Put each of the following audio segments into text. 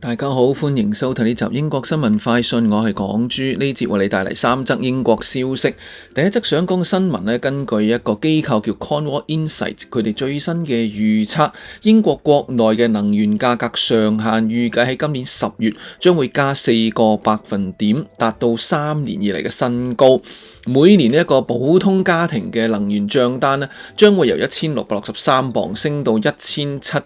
大家好，歡迎收睇呢集英國新聞快訊，我係港豬。呢節為你帶嚟3則英國消息。第一則想講嘅新聞呢，根據一個機構叫 Cornwall Insight，佢哋最新嘅預測，英國國內嘅能源價格上限預計喺今年10月將會加4個百分點，達到3年以嚟嘅新高。每年一個普通家庭嘅能源賬單呢，將會由1663磅升到1729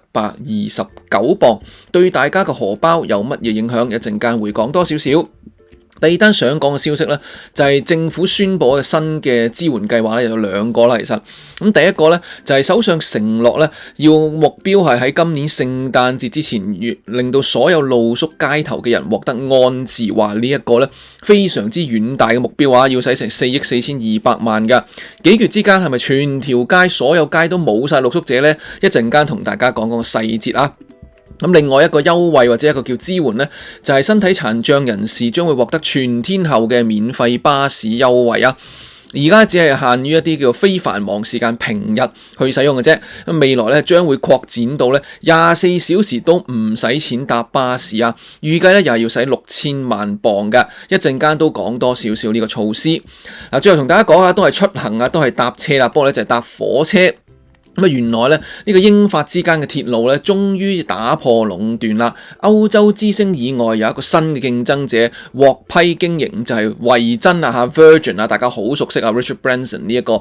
磅，對大家嘅荷包有乜嘢影響？一陣間會講多少少。第二單想講嘅消息呢，就係政府宣布嘅新嘅支援計劃呢，有2個啦。其實咁第一個呢，就係首相承諾呢，要目標係喺今年聖誕節之前，令到所有露宿街頭嘅人獲得安置。話呢一個呢，非常之遠大嘅目標啊，要使成4億4200萬㗎。幾月之間係咪全條街所有街都冇晒露宿者呢？一陣間同大家講講細節啊。咁另外一個優惠或者一個叫支援呢，就係身體殘障人士將會獲得全天候嘅免費巴士優惠啊！而家只係限於一啲叫非繁忙時間平日去使用嘅啫。咁未來咧將會擴展到咧24小時都唔使錢搭巴士啊！預計咧又係要使6000萬磅㗎。一陣間都講多少少呢個措施。嗱，最後同大家講下，都係出行啊，都係搭車啦，不過咧就係搭火車。原來咧呢個英法之間嘅鐵路咧，終於打破壟斷啦！歐洲之星以外有一個新嘅競爭者獲批經營，就係維珍啊 Virgin 啊，大家好熟悉啊 Richard Branson 呢一個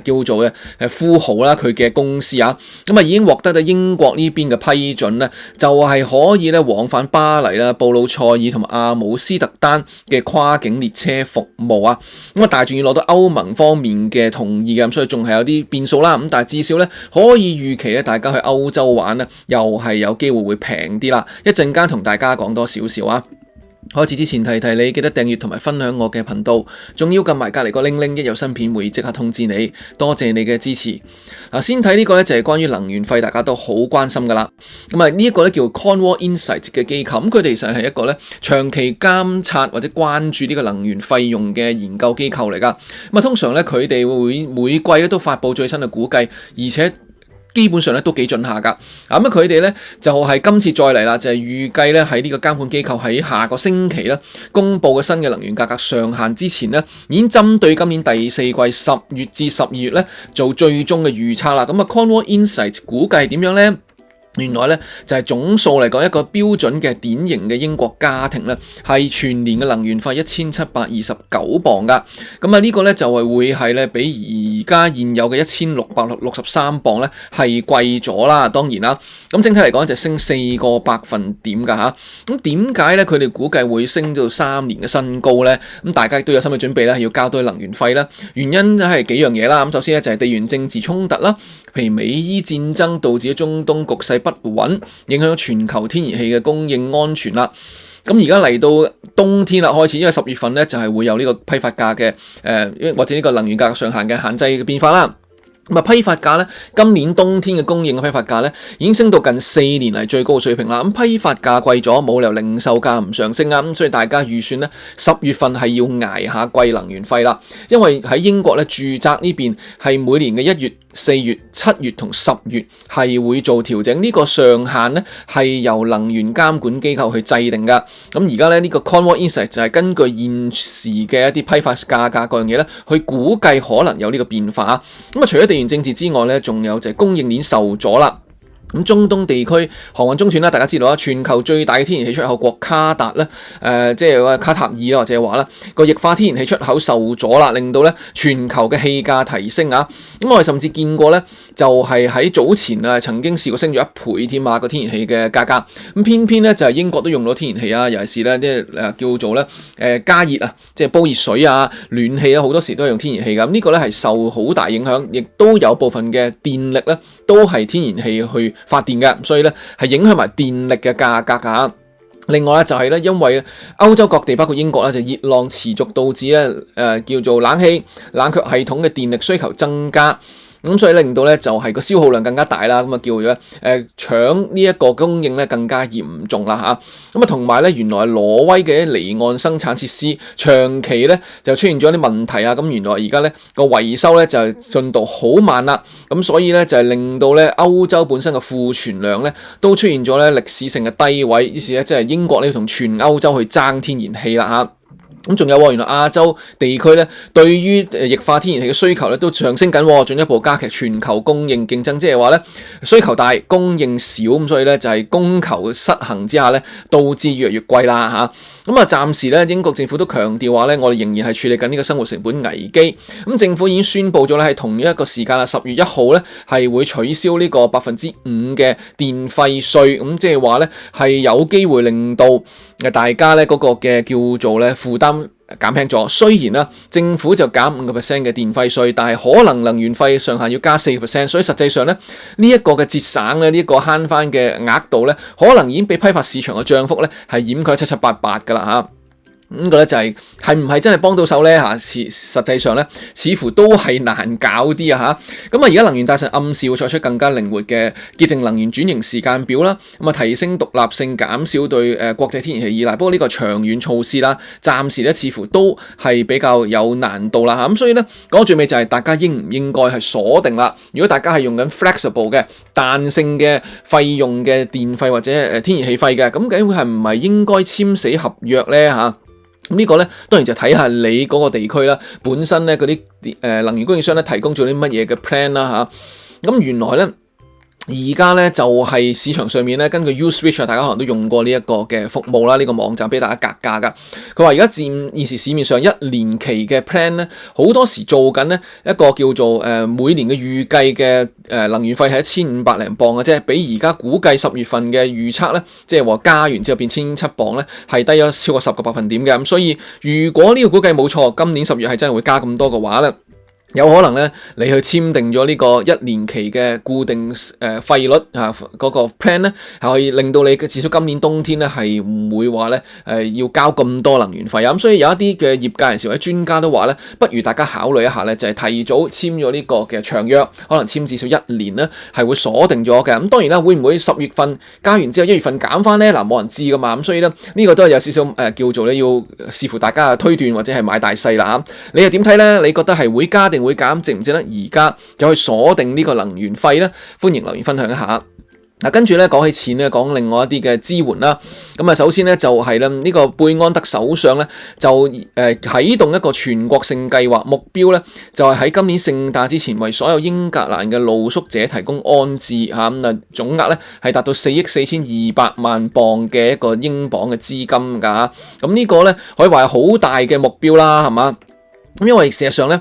叫做嘅富豪啦，佢嘅公司啊，咁已經獲得到英國呢邊嘅批准咧，就係可以咧往返巴黎啦、布魯塞爾同埋阿姆斯特丹嘅跨境列車服務啊！但係仲要攞到歐盟方面嘅同意嘅，咁所以仲係有啲變數啦。咁但係至少咧，可以預期咧，大家去歐洲玩咧，又係有機會會平啲啦。一陣間同大家講多少少啊！開始之前提提你，記得訂閱同埋分享我嘅頻道，仲要撳埋隔離個鈴鈴，一有新片會即刻通知你。多謝你嘅支持。先睇呢個咧就係關於能源費，大家都好關心噶啦。呢一個咧叫 Cornwall Insight 嘅機構，佢哋其實係一個咧長期監察或者關注呢個能源費用嘅研究機構嚟噶。通常咧佢哋會每季咧都發布最新嘅估計，而且基本上咧都幾準下㗎。佢哋咧就係今次再嚟啦，就係預計咧喺呢個監管機構喺下個星期咧公布嘅新嘅能源價格上限之前咧，已經針對今年第四季10月至12月咧做最終嘅預測啦。Cornwall Insight 估計點樣咧？原來咧就係總數嚟講，一個標準嘅典型嘅英國家庭咧，係全年嘅能源費1729磅噶。呢個咧就係會係咧比而家現有嘅1663磅咧係貴咗啦。當然啦，咁整體嚟講就升4個百分點噶吓。咁點解咧佢哋估計會升到3年嘅新高咧？咁大家亦都有心理準備啦，要交多能源費啦。原因係幾樣嘢啦。咁首先咧就係地緣政治衝突啦，譬如美伊戰爭導致咗中東局勢不穩，影響咗全球天然氣嘅供應安全啦。咁而家嚟到冬天啦，開始，因為10月份咧就係會有呢個批發價嘅或者呢個能源價格上限嘅限制嘅變化啦。批發價咧，今年冬天嘅供應嘅批發價咧，已經升到近4年嚟最高嘅水平啦。批發價貴咗，冇理由零售價唔上升啊。所以大家預算咧10月份係要捱下貴能源費啦。因為喺英國咧，住宅呢邊係每年嘅1月、4月、7月同10月係會做調整，呢個上限咧係由能源監管機構去制定噶。而家咧呢個 Cornwall Insight 就係根據現時嘅一啲批發價格嗰樣嘢咧，去估計可能有呢個變化。除咗地緣政治之外咧，仲有就係供應鏈受阻啦。中東地區航運中斷啦，大家知道啦，全球最大嘅天然氣出口國卡達咧，即係話卡塔爾啦，或者話啦個液化天然氣出口受阻啦，令到咧全球嘅氣價提升啊！我哋甚至見過咧，就係喺早前啊，曾經試過升咗1倍添啊個天然氣嘅價格。偏偏咧就係英國都用到天然氣啊，尤其是咧即係叫做咧加熱啊，即係煲熱水啊、暖氣啊，好多時都係用天然氣㗎。呢個咧係受好大影響，亦都有部分嘅電力咧都係天然氣去發電嘅，所以咧係影響埋電力嘅價格㗎。另外咧就係咧，因為歐洲各地包括英國咧，就熱浪持續導致咧叫做冷氣冷卻系統嘅電力需求增加。咁所以令到咧就係個消耗量更加大啦，咁啊叫咗搶呢一個供應咧更加嚴重啦嚇。咁啊同埋咧原來挪威嘅離岸生產設施長期咧就出現咗啲問題啊，咁原來而家咧個維修咧就進度好慢啦，咁所以咧就係令到咧歐洲本身嘅庫存量咧都出現咗咧歷史性嘅低位，於是咧即係英國咧要同全歐洲去爭天然氣啦嚇。咁仲有原來亞洲地區咧，對於液化天然氣嘅需求咧都上升緊，進一步加劇全球供應競爭，即係話咧需求大，供應少，咁所以咧就係供求失衡之下咧，導致越嚟越貴啦嚇。咁暫時咧英國政府都強調話咧，我哋仍然係處理緊呢個生活成本危機。咁政府已經宣布咗咧，喺同一個時間10月1號咧係會取消呢個5%嘅電費稅，咁即係話咧係有機會令到大家咧嗰個嘅叫做咧負擔減輕咗。雖然啦，政府就減5%嘅電費稅，但係可能能源費上限要加4%，所以實際上咧呢一個嘅節省咧呢一個慳翻嘅額度咧，可能已經被批發市場嘅漲幅咧係掩蓋得七七八八噶啦嚇。咁個咧就係唔係真係幫到手咧嚇？實際上咧，似乎都係難搞啲啊嚇。咁而家能源大臣暗示會採取更加靈活嘅潔淨能源轉型時間表啦，咁提升獨立性，減少對國際天然氣依賴。不過呢個長遠措施啦，暫時咧似乎都係比較有難度啦嚇。咁所以咧講到最尾就係大家應唔應該係鎖定啦？如果大家係用緊 flexible 嘅彈性嘅費用嘅電費或者天然氣費嘅，咁究竟係唔係應該簽死合約咧嚇？呢個咧當然就睇下你嗰個地區啦，本身咧嗰啲能源供應商咧提供咗啲乜嘢嘅 plan 啦嚇。咁原來咧而家咧就係市場上面咧，根據 Uswitch 大家可能都用過呢一個嘅服務啦，呢個網站俾大家格價噶。佢話而家現時市面上1年期嘅 plan 咧，好多時做緊咧一個叫做每年嘅預計嘅能源費係1500零磅嘅啫，比而家估計10月份嘅預測咧，即係話加完之後變1700磅咧，係低咗超過10個百分點嘅。咁所以如果呢個估計冇錯，今年10月係真係會加咁多嘅話咧，有可能咧，你去簽訂咗呢個1年期嘅固定費率嗰個 plan 咧，係可以令到你至少今年冬天咧係唔會話咧要交咁多能源費啊。咁所以有一啲嘅業界人士或者專家都話咧，不如大家考慮一下咧，就係提早簽咗呢個嘅長約，可能簽至少1年咧係會鎖定咗嘅。咁當然啦，會唔會10月份加完之後1月份減翻咧？嗱，冇人知噶嘛。咁所以咧呢個都係有少少叫做咧要視乎大家嘅推斷或者係買大細啦嚇。你又點睇咧？你覺得係會加定會減，值唔值得而家就去鎖定呢個能源費咧？歡迎留言分享一下。跟住咧講起錢咧，講另外一啲嘅支援啦。咁首先咧就係咧呢個貝安德首相咧就啟動一個全國性計劃，目標咧就係喺今年聖誕之前為所有英格蘭嘅露宿者提供安置嚇。咁總額咧係達到4億4200萬鎊嘅一個英鎊嘅資金㗎。咁呢個咧可以話係好大嘅目標啦，係嘛？咁因為事實上咧。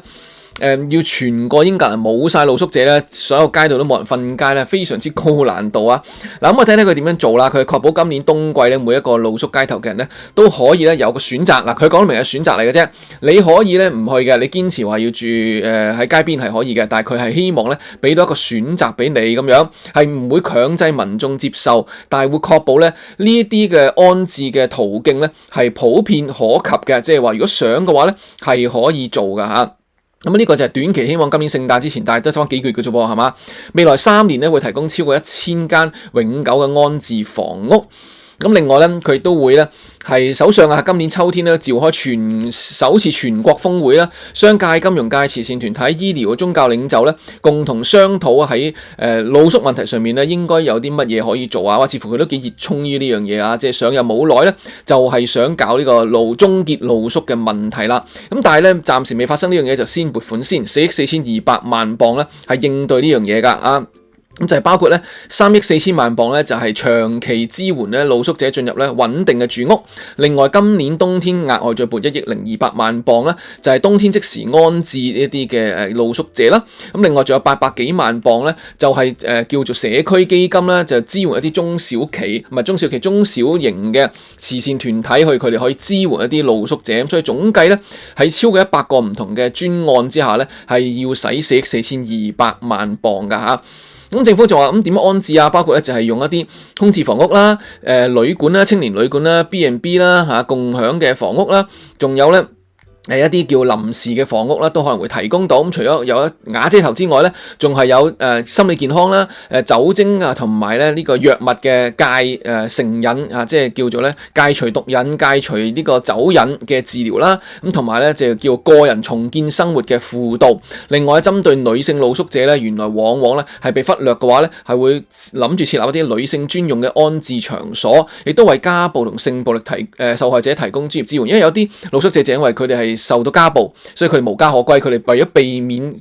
要全個英格蘭冇晒露宿者咧，所有街道都冇人瞓街咧，非常之高難度啊！嗱，咁我睇睇佢點樣做啦。佢確保今年冬季咧，每一個露宿街頭嘅人咧都可以咧有個選擇。嗱，佢講明係選擇嚟嘅啫，你可以咧唔去嘅，你堅持話要住喺街邊係可以嘅，但係佢係希望咧俾到一個選擇俾你咁樣，係唔會強制民眾接受，但係會確保咧呢一啲嘅安置嘅途徑咧係普遍可及嘅，即係話如果想嘅話咧係可以做噶嚇。咁呢個就係短期希望今年聖誕之前，但係得翻幾個月嘅啫噃，係嘛？未來3年咧會提供超過1000間永久嘅安置房屋。咁另外咧，佢都會咧係首相今年秋天咧召開首次全國峰會啦，商界、金融界、慈善團體、醫療嘅宗教領袖咧共同商討喺露宿問題上面咧應該有啲乜嘢可以做啊？似乎佢都幾熱衷於呢樣嘢啊！即係上任冇耐咧，就係想搞呢個終結露宿嘅問題啦。咁但係咧暫時未發生呢樣嘢，就先撥款先4億4200萬鎊咧係應對呢樣嘢㗎啊！咁就係包括咧3億4000萬鎊咧，就係長期支援咧露宿者進入咧穩定嘅住屋。另外今年冬天額外再撥1億0200萬鎊咧，就係冬天即時安置呢啲嘅露宿者啦。咁另外仲有800幾萬鎊咧，就係叫做社區基金啦，就支援一啲中小型嘅慈善團體去佢哋可以支援一啲露宿者。咁所以總計咧喺超過100個唔同嘅專案之下咧，係要使4億4200萬鎊㗎嚇。咁政府就話點樣安置啊？包括咧就係用一啲空置房屋啦、旅館啦、青年旅館啦、B&B 啦、共享嘅房屋啦，仲有咧一啲叫臨時嘅房屋啦，都可能會提供到。咁除咗有瓦遮頭之外咧，仲係有心理健康啦、酒精啊，同埋咧呢個藥物嘅成癮啊，即係叫做咧戒除毒癮、戒除呢個酒癮嘅治療啦。咁同埋咧就叫個人重建生活嘅輔導。另外針對女性露宿者咧，原來往往咧係被忽略嘅話咧，係會諗住設立一啲女性專用嘅安置場所，亦都為家暴同性暴力受害者提供專業支援。因為有啲露宿者就因為佢哋係受到家暴，所以佢哋無家可歸，佢哋為咗避免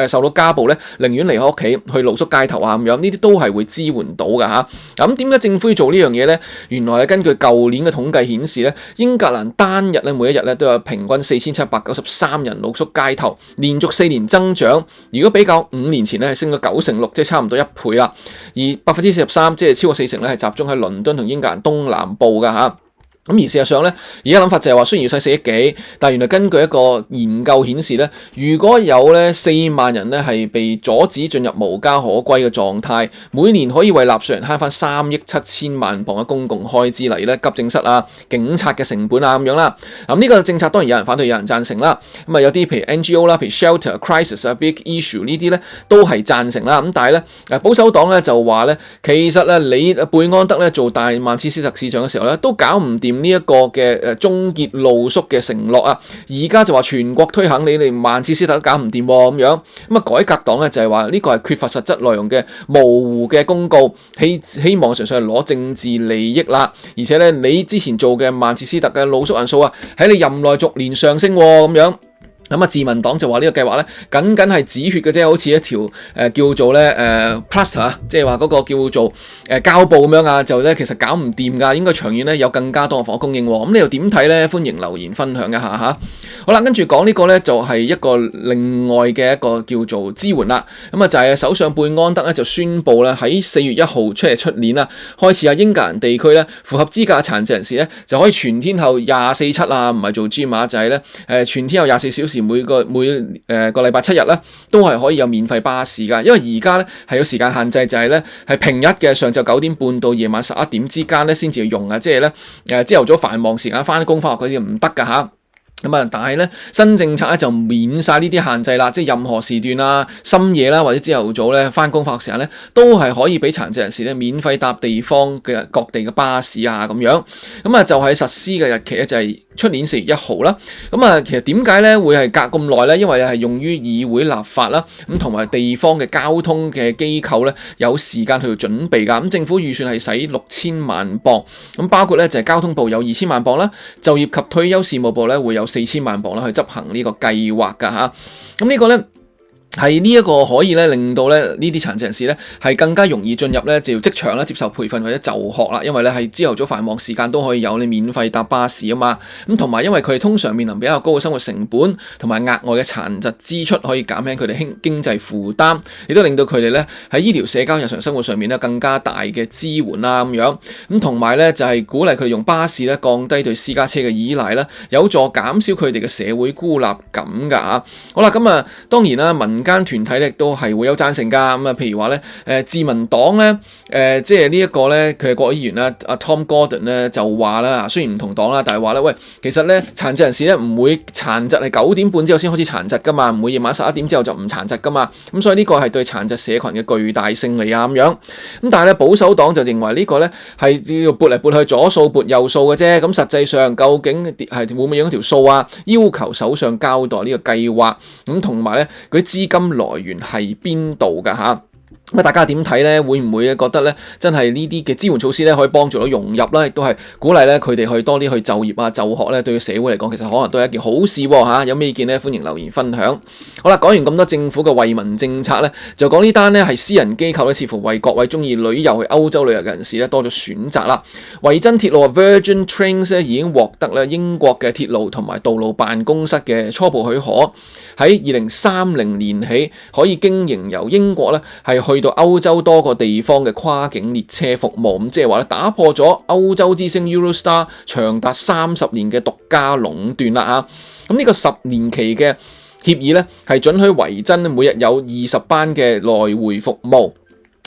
受到家暴咧，寧願離開屋企去露宿街頭啊咁樣，呢啲都係會支援到㗎嚇。咁點解政府要做呢樣嘢咧？原來根據舊年嘅統計顯示咧，英格蘭單日咧每一日咧都有平均4793人露宿街頭，連續4年增長。如果比較5年前咧係升咗96%，即係差唔多1倍啦。而43%即係超過40%咧係集中喺倫敦同英格蘭東南部㗎嚇。咁而事實上咧，而家諗法就係話，雖然要使4億幾，但係原來根據一個研究顯示咧，如果有咧4萬人咧係被阻止進入無家可歸嘅狀態，每年可以為納稅人慳翻3億7千萬磅嘅公共開支，例如咧急症室啊、警察嘅成本啊咁樣啦。咁呢個政策當然有人反對，有人贊成啦。咁啊有啲譬如 NGO 啦，譬如 Shelter Crisis 啊、Big Issue 呢啲咧都係贊成啦。咁但係咧保守黨咧就話咧，其實咧你貝安德咧做大曼徹斯特市長嘅時候咧都搞唔掂呢一個嘅終結露宿嘅承諾啊，而家就話全國推行，你哋曼徹斯特都搞唔掂咁樣。咁啊改革黨咧就係話呢個係缺乏實質內容嘅模糊嘅公告，希望純粹係攞政治利益啦。而且咧你之前做嘅曼徹斯特嘅露宿人數啊喺你任內逐年上升咁樣。咁啊，自民黨就話呢個計劃咧，僅係止血嘅啫，好似一條叫做咧plaster 啊，即係話嗰個叫做膠布咁樣啊，就咧其實搞唔掂㗎，應該長遠咧有更加多嘅房屋供應喎。咁你又點睇咧？歡迎留言分享一下嚇。好啦，跟住講呢個咧就係一個另外嘅一個叫做支援啦。咁啊就係首相貝安德咧就宣布咧喺4月1號出年啦，開始英格蘭地區咧符合資格嘅殘疾人士咧就可以全天候24/7啊，唔係做 gym 啊，就係咧全天候24小時。每個禮拜7日咧，都係可以有免費巴士㗎。因為而家咧係有時間限制，就係咧係平日嘅上晝9點半到夜晚11點之間咧先至用啊。即係咧朝頭早繁忙時間翻工翻學嗰啲唔得㗎嚇。咁啊，但係咧新政策咧就免晒呢啲限制啦，即係任何時段啊、深夜啦或者朝頭早咧翻工翻學時間咧，都係可以俾殘疾人士咧免費搭地方嘅各地嘅巴士啊咁樣。咁啊就係實施嘅日期咧就係出年4月1號啦。咁啊其實點解咧會係隔咁耐咧？因為係用於議會立法啦，咁同埋地方嘅交通嘅機構咧有時間去準備㗎。咁政府預算係使6000萬磅，咁包括咧就係交通部有2000萬磅啦，就業及退休事務部咧會有4000萬磅啦，去執行呢個計劃㗎嚇。咁呢個咧係呢一個可以咧令到咧呢啲殘疾人士咧係更加容易進入咧就職場啦，接受培訓或者就學啦。因為咧係朝頭早繁忙時間都可以有你免費搭巴士啊嘛。咁同埋因為佢哋通常面臨比較高嘅生活成本同埋額外嘅殘疾支出，可以減輕佢哋經濟負擔，亦都令到佢哋咧喺醫療、社交、日常生活上面咧更加大嘅支援啦咁樣。咁同埋咧就係鼓勵佢哋用巴士咧降低對私家車嘅依賴啦，有助減少佢哋嘅社會孤立感㗎嚇。好啦，咁啊當然啦，民間團體咧都係會有贊成㗎。咁啊譬如話咧自民黨咧即係呢一個咧佢嘅國會議員啦，阿 Tom Gordon 咧就話啦，雖然唔同黨啦，但係話咧喂，其實咧殘疾人士咧唔會殘疾係9點半之後先開始殘疾㗎嘛，唔會夜晚11點之後就唔殘疾㗎嘛。咁所以呢個係對殘疾社群嘅巨大勝利啊咁樣。咁但係咧保守黨就認為呢個咧係要撥嚟撥去左數撥右數嘅啫。咁實際上究竟係會唔會用一條數啊？要求首相交代呢個計劃，咁同埋咧嗰啲資金來源係邊度㗎嚇？咁大家點睇咧？會唔會覺得咧，真係呢啲嘅支援措施咧，可以幫助到融入啦，亦都係鼓勵咧佢哋去多啲去就業啊、就學咧，對社會嚟講，其實可能都係一件好事喎嚇。有咩意見咧？歡迎留言分享。好啦，講完咁多政府嘅惠民政策咧，就講呢單咧係私人機構咧，似乎為各位中意旅遊去歐洲旅遊嘅人士咧多咗選擇啦。維珍鐵路 Virgin Trains 咧已經獲得咧英國嘅鐵路同埋道路辦公室嘅初步許可，喺2030年起可以經營由英國咧係去到歐洲多個地方嘅跨境列車服務。咁即係話咧打破咗歐洲之星 Eurostar 長達30年嘅獨家壟斷啦啊！咁呢個10年期嘅協議咧係准許維珍每日有20班嘅來回服務。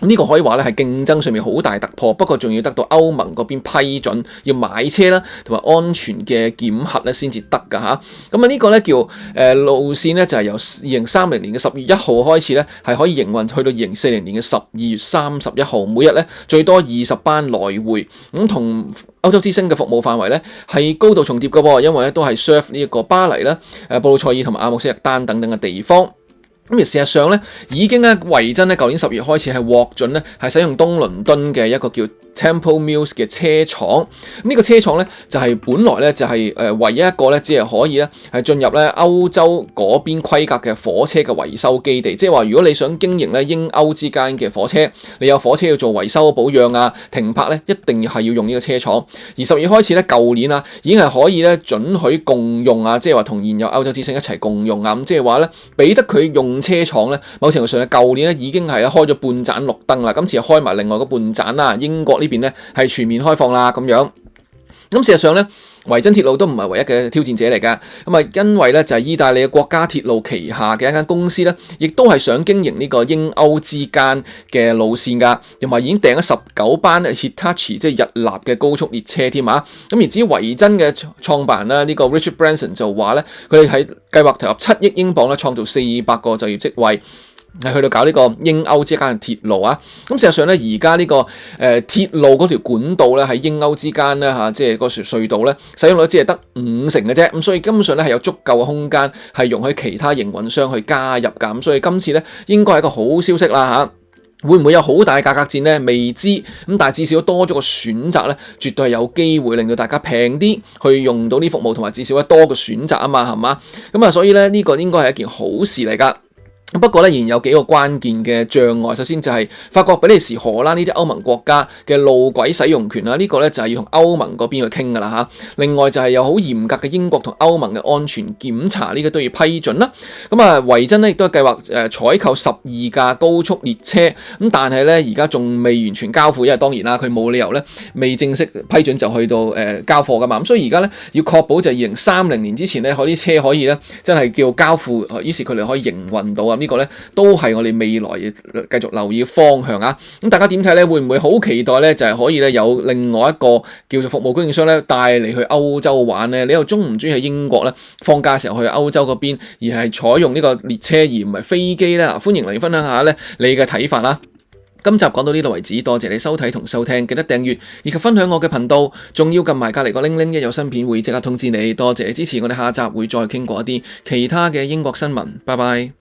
呢個可以話咧係競爭上面好大突破，不過仲要得到歐盟嗰邊批准，要買車啦，同埋安全嘅檢核咧先至得㗎嚇。咁啊呢個咧叫路線咧就係由2030年嘅10月1號開始咧係可以營運，去到2040年嘅12月31號，每日咧最多20班來回。咁同歐洲之星嘅服務範圍咧係高度重疊嘅喎，因為咧都係 serve 呢一個巴黎啦、布魯塞爾同埋阿姆斯特丹等等嘅地方。咁而事實上咧，已經咧維珍咧舊年10月開始係獲准咧係使用東倫敦嘅一個叫 Temple Mills 嘅車廠。呢個車廠咧就係本來咧就係唯一一個咧只係可以咧係進入咧歐洲嗰邊規格嘅火車嘅維修基地。即係話如果你想經營咧英歐之間嘅火車，你有火車要做維修保養啊、停泊咧，一定係要用呢個車廠。而10月開始咧，舊年啊已經係可以咧准許共用啊，即係話同現有歐洲之星一齊共用啊。咁即係話咧俾得佢用車廠咧，某程度上咧，舊年咧已經係開咗半盞綠燈啦，今次又開埋另外嗰半盞啦。英國呢邊咧係全面開放啦咁樣。咁事實上咧，維珍鐵路都唔係唯一嘅挑戰者嚟㗎。咁啊，因為咧就係意大利嘅國家鐵路旗下嘅一間公司咧，亦都係想經營呢個英歐之間嘅路線㗎，同埋已經訂咗19班 Hitachi 即係日立嘅高速列車添啊。咁而至於維珍嘅創辦人啦，呢個 Richard Branson 就話咧，佢哋喺計劃投入7億英鎊咧，創造400個就業職位。係去到搞呢個英歐之間嘅鐵路啊！咁事實上咧，而家呢個鐵路嗰條管道咧喺英歐之間咧嚇，即係嗰條隧道咧使用率只係得50%嘅啫。咁所以根本上咧係有足夠嘅空間係容許其他營運商去加入㗎。咁所以今次咧應該係一個好消息啦嚇。會唔會有好大嘅價格戰咧？未知。咁但係至少多咗個選擇咧，絕對係有機會令到大家平啲去用到呢服務，同埋至少咧多個選擇啊嘛，係嘛？咁啊，所以咧呢個應該係一件好事嚟㗎。不過咧，仍然有幾個關鍵嘅障礙。首先就係法國、比利時、荷蘭呢啲歐盟國家嘅路軌使用權啦，呢個咧就係要同歐盟嗰邊去傾㗎啦嚇。另外就係有好嚴格嘅英國同歐盟嘅安全檢查，呢個都要批准啦。咁啊，維珍咧亦都係計劃採購12架高速列車，咁但係咧而家仲未完全交付，因為當然啦，佢冇理由咧未正式批准就去到交貨㗎嘛。咁所以而家咧要確保就係2030年之前咧，嗰啲車可以咧真係叫交付，於是佢哋可以營運到啊。呢個咧都係我哋未來繼續留意嘅方向啊！咁大家點睇咧？會唔會好期待咧？就係可以咧有另外一個叫做服務供應商咧帶你去歐洲玩咧？你又中唔中意喺英國咧放假嘅時候去歐洲嗰邊，而係採用呢個列車而唔係飛機咧？歡迎嚟分享下咧你嘅睇法啦！今集講到呢度為止，多謝你收睇同收聽，記得訂閱以及分享我嘅頻道，仲要撳埋隔離個鈴鈴，一有新片會即刻通知你。多謝你支持，我哋下集會再傾過一啲其他嘅英國新聞。拜拜。